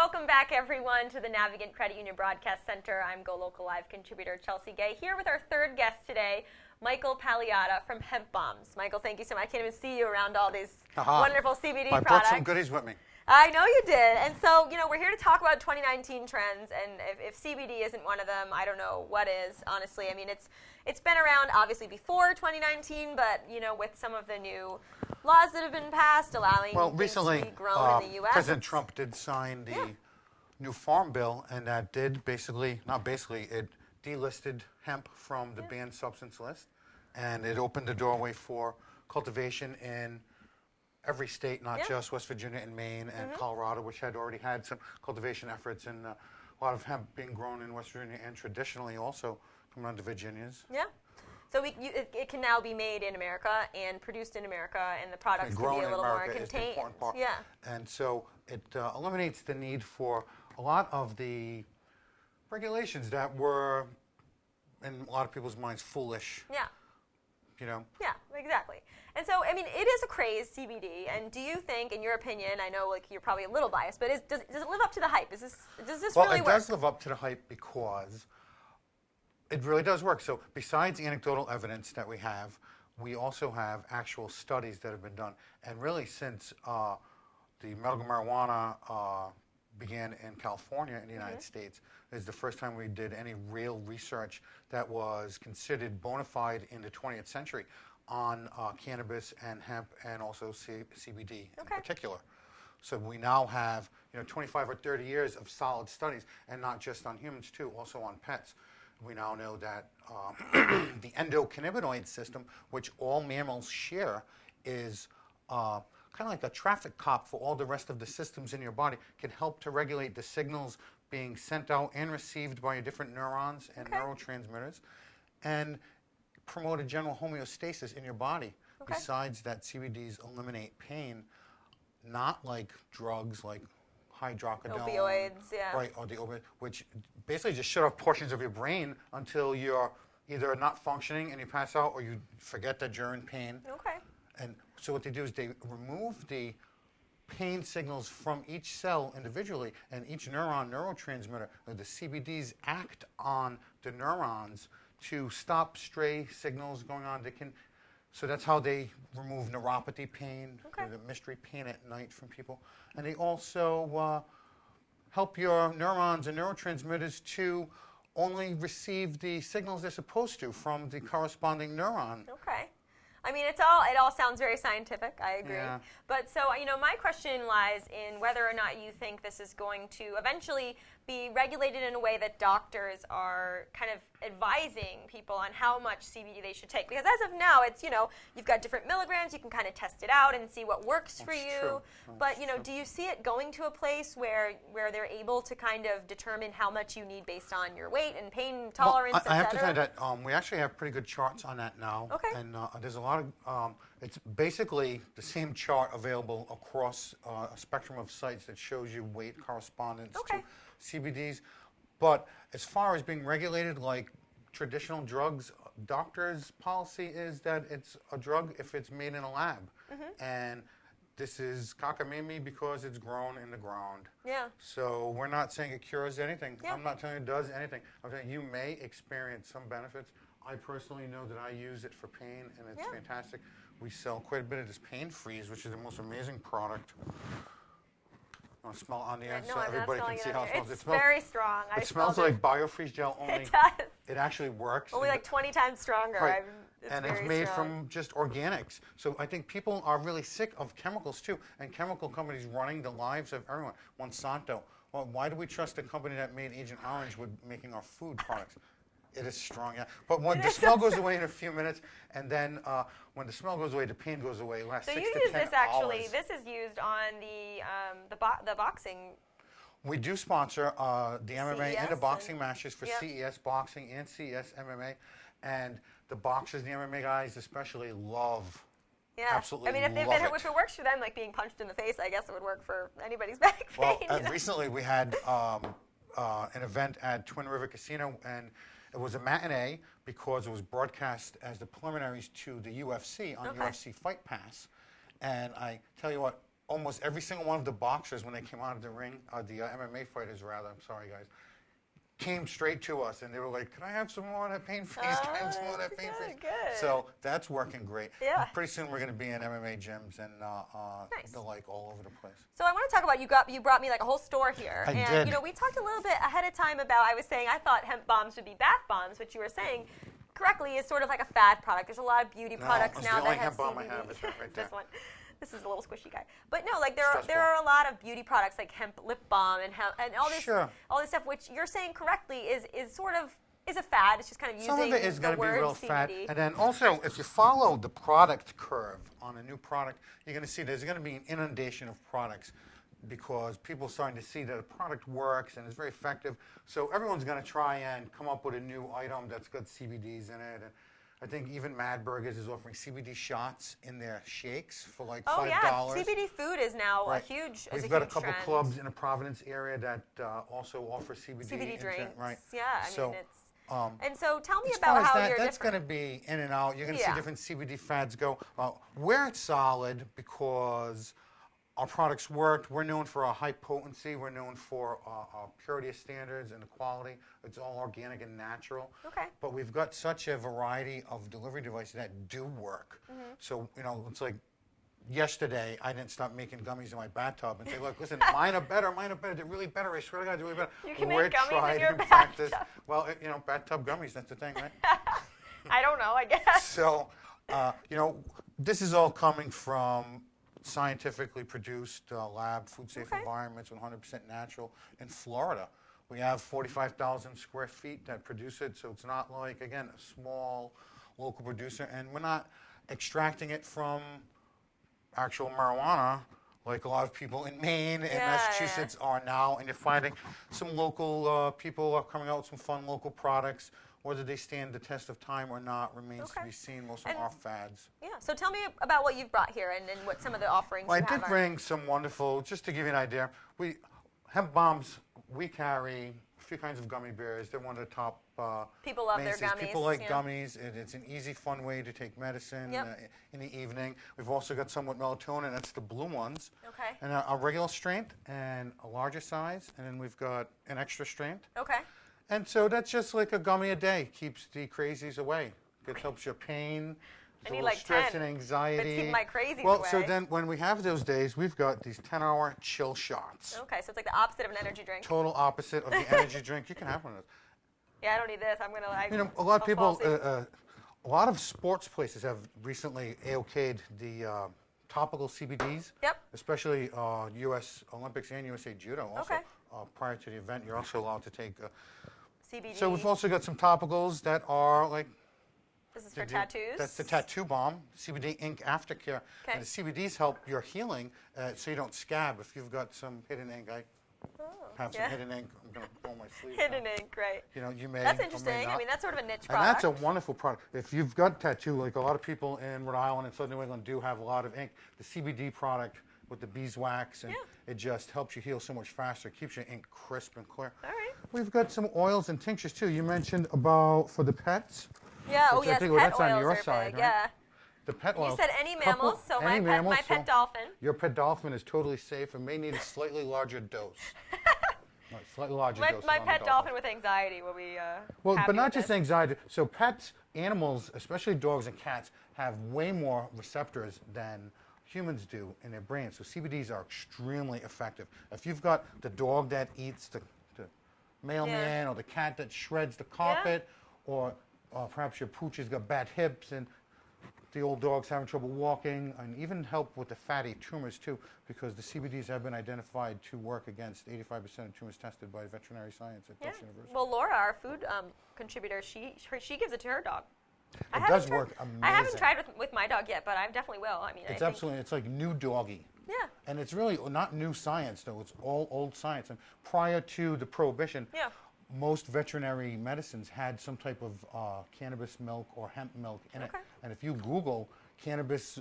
Welcome back, everyone, to the Navigant Credit Union Broadcast Center. I'm GoLocal Live contributor Chelsea Gay, here with our third guest today, Michael Paliotta from Hemp Bombs. Michael, thank you so much. I can't even see you around all these wonderful CBD products. I brought some goodies with me. I know you did. And so, we're here to talk about 2019 trends, and if CBD isn't one of them, I don't know what is, honestly. I mean, it's been around, obviously, before 2019, but, with some of the new laws that have been passed allowing things to be grown in the U.S. President Trump did sign the new farm bill, and that did it delisted hemp from the banned substance list, and it opened the doorway for cultivation in every state, not just West Virginia and Maine and Colorado, which had already had some cultivation efforts, and a lot of hemp being grown in West Virginia and traditionally also coming onto Virginias. Yeah. So it can now be made in America and produced in America, and the products can be a little more contained. Is the important part. Yeah. And so it eliminates the need for a lot of the regulations that were, in a lot of people's minds, foolish. Yeah. Yeah, exactly. And so, I mean, it is a craze, CBD, and do you think, in your opinion, I know you're probably a little biased, but does it live up to the hype? Does this really work? Well, it does live up to the hype because it really does work. So besides anecdotal evidence that we also have actual studies that have been done. And really since the medical marijuana began in California in the United States, is the first time we did any real research that was considered bona fide in the 20th century on cannabis and hemp and also CBD in particular. So we now have 25 or 30 years of solid studies, and not just on humans too, also on pets. We now know that the endocannabinoid system, which all mammals share, is kind of like a traffic cop for all the rest of the systems in your body, can help to regulate the signals being sent out and received by your different neurons and neurotransmitters, and promote a general homeostasis in your body. Besides that, CBDs eliminate pain, not like drugs like hydrocodone, opioids, right, or the opioid, which basically just shut off portions of your brain until you're either not functioning and you pass out, or you forget that you're in pain. And so what they do is they remove the pain signals from each cell individually, and each neurotransmitter, the CBDs act on the neurons to stop stray signals going on. So that's how they remove neuropathy pain, the mystery pain at night from people. And they also help your neurons and neurotransmitters to only receive the signals they're supposed to from the corresponding neuron. I mean, it all sounds very scientific. I agree. Yeah. But so, my question lies in whether or not you think this is going to eventually be regulated in a way that doctors are kind of advising people on how much CBD they should take. Because as of now, it's, you've got different milligrams. You can kind of test it out and see what works for you. But, do you see it going to a place where they're able to kind of determine how much you need based on your weight and pain tolerance, et cetera? I have to tell you that we actually have pretty good charts on that now. And there's a lot of, it's basically the same chart available across a spectrum of sites that shows you weight correspondence to CBDs. But as far as being regulated like traditional drugs, doctors' policy is that it's a drug if it's made in a lab. And this is cockamamie because it's grown in the ground. So we're not saying it cures anything. I'm not telling you it does anything. I'm saying you may experience some benefits. I personally know that I use it for pain, and it's fantastic. We sell quite a bit of this Pain Freeze, which is the most amazing product. I want to smell on the end so everybody can see how it smells. It's very strong. It smells like BioFreeze gel, only it does. It actually works. Only like 20 times stronger. Right. It's made from just organics. So I think people are really sick of chemicals too, and chemical companies running the lives of everyone. Monsanto. Well, why do we trust a company that made Agent Orange with making our food products? It is strong, But when the smell goes away in a few minutes, and then when the smell goes away, the pain goes away. Lasts 6 to 10 hours. So you use this actually. This is used on the boxing. We do sponsor the MMA and the boxing matches for CES boxing and CES MMA, and the boxers, the MMA guys especially, love. Absolutely. I mean, if it works for them, like being punched in the face, I guess it would work for anybody's back pain. Well, recently we had an event at Twin River Casino, and it was a matinee because it was broadcast as the preliminaries to the UFC on UFC Fight Pass. And I tell you what, almost every single one of the boxers, when they came out of the ring, the MMA fighters rather, I'm sorry guys, came straight to us and they were like, "Can I have some more of that pain freeze? Can I have some more of that pain freeze?" Good. So that's working great. Yeah. Pretty soon we're going to be in MMA gyms and the like all over the place. So I want to talk about you brought me like a whole store here. I and did. you know, we talked a little bit ahead of time about I was saying I thought hemp bombs would be bath bombs, which you were saying correctly is sort of like a fad product. There's a lot of beauty products now that have CBD. The only hemp bomb I have is right there. This one. This is a little squishy guy. But no, like there are a lot of beauty products like hemp lip balm and all this all this stuff, which you're saying correctly is sort of a fad. It's just kind of using some of it is going to be real CBD. fat. And then also, if you follow the product curve on a new product, you're going to see there's going to be an inundation of products because people are starting to see that a product works and is very effective. So everyone's going to try and come up with a new item that's got CBDs in it. And I think even Mad Burgers is offering CBD shots in their shakes for like $5. Oh yeah, CBD food is now a huge trend. We've got a couple clubs in the Providence area that also offer CBD drinks. Right. Yeah, I mean it's. And so tell me as about far as how that, you're that's different. going to be in and out. You're going to see different CBD fads go. We're solid because our products worked. We're known for our high potency. We're known for our purity standards and the quality. It's all organic and natural. Okay. But we've got such a variety of delivery devices that do work. So, you know, it's like yesterday I didn't stop making gummies in my bathtub and say, look, listen, mine are better. They're really better. I swear to God, they're really better. You can make gummies in your practice. bathtub. Well, you know, bathtub gummies, that's the thing, right? I don't know, I guess. So, you know, this is all coming from scientifically produced lab, food-safe environments, 100% natural in Florida. We have 45,000 square feet that produce it, so it's not like, again, a small local producer, and we're not extracting it from actual marijuana like a lot of people in Maine and Massachusetts are now, and you're finding some local people are coming out with some fun local products. Whether they stand the test of time or not remains to be seen. Most of them are fads. Yeah, so tell me about what you've brought here and what some of the offerings you have I did bring some wonderful, just to give you an idea, hemp bombs, we carry a few kinds of gummy bears. They're one of the top people love mainstays. their gummies. People like gummies. It's an easy, fun way to take medicine in the evening. We've also got some with melatonin. That's the blue ones. Okay. And a regular strength and a larger size. And then we've got an extra strength. Okay. And so that's just like a gummy a day. Keeps the crazies away. It helps your pain. I need like stress 10. and anxiety. But keep my crazies well, away. so then when we have those days, we've got these 10-hour chill shots. Okay, so it's like the opposite of an energy drink. Total opposite of the energy drink. You can have one of those. Yeah, I don't need this. I'm going to, you know, a lot of people, a lot of sports places have recently AOK'd the topical CBDs. Yep. Especially U.S. Olympics and USA Judo. Also, prior to the event, you're also allowed to take CBD. So we've also got some topicals that are like. This is for tattoos? That's the tattoo bomb, CBD ink aftercare. Okay. And the CBDs help your healing so you don't scab. If you've got some hidden ink, I have some hidden ink. I'm going to pull my sleeve Hidden down. ink, right. You know, you may. That's or interesting. may not. I mean, that's sort of a niche And product. that's a wonderful product. If you've got tattoo, like a lot of people in Rhode Island and Southern New England do have a lot of ink, the CBD product with the beeswax, and it just helps you heal so much faster. Keeps your ink crisp and clear. All right. We've got some oils and tinctures too. You mentioned about for the pets. Yeah, oh yes, think, pet that's oils on your are side, big, right? yeah. The pet oils. You said any mammals, so my pet dolphin. Your pet dolphin is totally safe and may need a slightly larger dose. No, slightly larger dose. My pet dolphin with anxiety will be well, happy but not with just this. anxiety. So pets, animals, especially dogs and cats, have way more receptors than humans do in their brains. So CBDs are extremely effective. If you've got the dog that eats the mailman or the cat that shreds the carpet or perhaps your pooch has got bad hips and the old dog's having trouble walking, and even help with the fatty tumors too, because the CBDs have been identified to work against 85% of tumors tested by veterinary science at Tufts University. Well, Laura, our food contributor, she gives it to her dog. It does work amazing. I haven't tried with my dog yet, but I definitely will. I mean, it's absolutely, it's like new doggy. Yeah. And it's really not new science, though. It's all old science. And prior to the prohibition, most veterinary medicines had some type of cannabis milk or hemp milk in it. And if you Google cannabis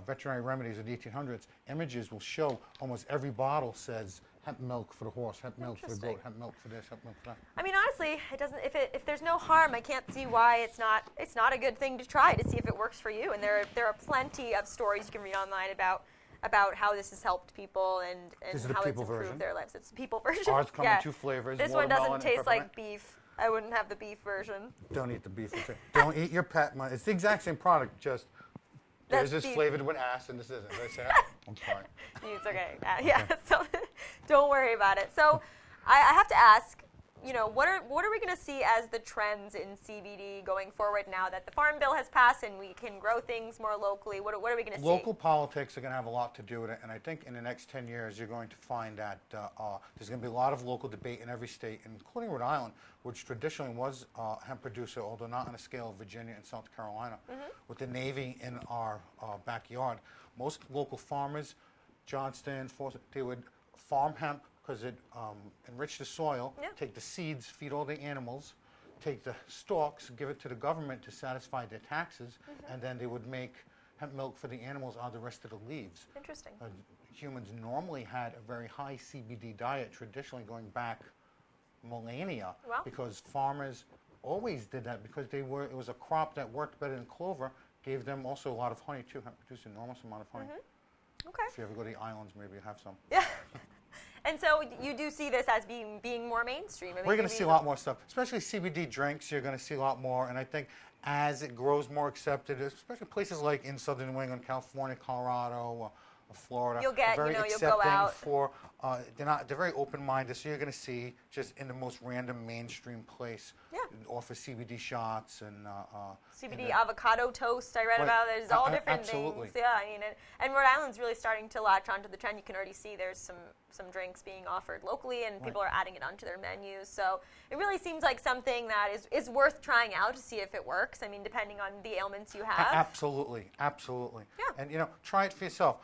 veterinary remedies of the 1800s, images will show almost every bottle says hemp milk for the horse, hemp milk for the goat, hemp milk for this, hemp milk for that. I mean, honestly, it doesn't. If there's no harm, I can't see why it's not a good thing to try to see if it works for you. And there are plenty of stories you can read online about about how this has helped people and This is the how it's people improved version. their lives. It's the people version. Ours come in 2 flavors. This one doesn't watermelon and taste like peppermint. beef. I wouldn't have the beef version. Don't eat the beef. Don't eat your pet. It's the exact same product, just That's this is beef. flavored with ass and this isn't. Did I say that? I'm sorry. It's okay. Yeah. So don't worry about it. So I have to ask, what are we going to see as the trends in CBD going forward now that the Farm Bill has passed and we can grow things more locally? What are we going to see? Local politics are going to have a lot to do with it, and I think in the next 10 years you're going to find that there's going to be a lot of local debate in every state, including Rhode Island, which traditionally was a hemp producer, although not on a scale of Virginia and South Carolina. With the Navy in our backyard, most local farmers, Johnston, Forsyth, they would farm hemp because it enriched the soil, take the seeds, feed all the animals, take the stalks, give it to the government to satisfy their taxes, and then they would make hemp milk for the animals out of the rest of the leaves. Interesting. Humans normally had a very high CBD diet, traditionally going back millennia, Wow. because farmers always did that because it was a crop that worked better than clover, gave them also a lot of honey too. Hemp produces an enormous amount of honey. Okay. If you ever go to the islands, maybe you have some. Yeah. And so you do see this as being more mainstream. I mean, We're going to see a lot more stuff, especially CBD drinks. You're going to see a lot more, and I think as it grows more accepted, especially places like in southern New England, California, Colorado, Florida, You'll get, very you'll go accepting out. for. They're very open-minded, so you're going to see just in the most random mainstream place offer CBD shots and CBD avocado toast I read about. There's all different absolutely. things. Yeah, I mean, and Rhode Island's really starting to latch onto the trend. You can already see there's some drinks being offered locally, and people are adding it onto their menus. So it really seems like something that is worth trying out to see if it works. I mean, depending on the ailments you have. Absolutely. Yeah. And try it for yourself.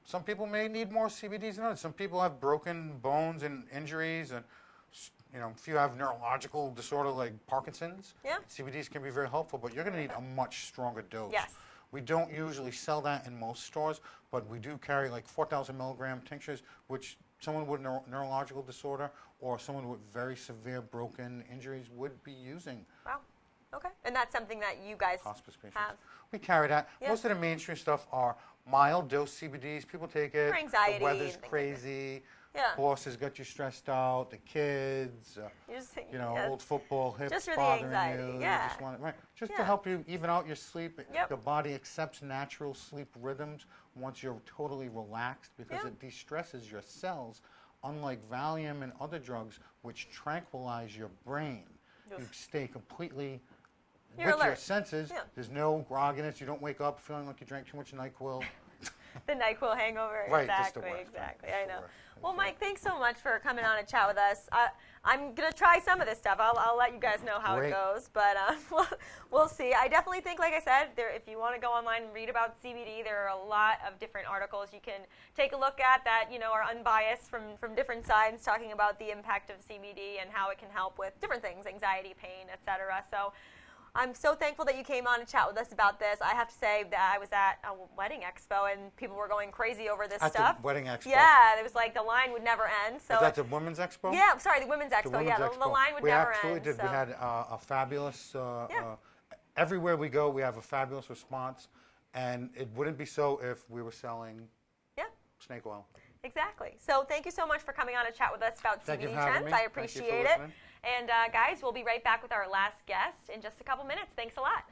Some people may need more CBDs than others. Some people have broken bones and injuries, and if you have neurological disorder like Parkinson's, CBDs can be very helpful. But you're going to need a much stronger dose. Yes. We don't usually sell that in most stores, but we do carry like 4,000 milligram tinctures, which someone with neurological disorder or someone with very severe broken injuries would be using. Wow. Okay. And that's something that you guys Hospice patients. have. We carry that. Yeah. Most of the mainstream stuff are mild dose CBDs. People take it. For anxiety The weather's and things like crazy. Yeah. Bosses got you stressed out. The kids. You just think, Old football hips just for the bothering anxiety, you. yeah. You just want it, just to Yeah. help you even out your sleep. Yep. Your body accepts natural sleep rhythms once you're totally relaxed because Yeah. it de-stresses your cells, unlike Valium and other drugs which tranquilize your brain. Oof. You stay completely You're with your alert. senses. Yeah. There's no grogginess. You don't wake up feeling like you drank too much NyQuil. The NyQuil hangover. Right, just the Exactly. worst. Exactly. I know. worst. Well, Mike, thanks so much for coming on and chat with us. I'm going to try some of this stuff. I'll let you guys know how Great. it goes, but we'll see. I definitely think, like I said, if you want to go online and read about CBD, there are a lot of different articles you can take a look at that are unbiased from different sides, talking about the impact of CBD and how it can help with different things, anxiety, pain, etc. So I'm so thankful that you came on and chat with us about this. I have to say that I was at a wedding expo and people were going crazy over this At stuff. the wedding expo. Yeah, it was like the line would never end. So Is that the women's expo? yeah, I'm sorry, the women's expo. The women's expo. The line would we never absolutely end. did. So. We had a fabulous. Yeah. Everywhere we go, we have a fabulous response, and it wouldn't be so if we were selling snake oil. Exactly. So thank you so much for coming on and chat with us about Thank you CBD for having trends. me. I Thank you for appreciate it. listening. And guys, we'll be right back with our last guest in just a couple minutes. Thanks a lot.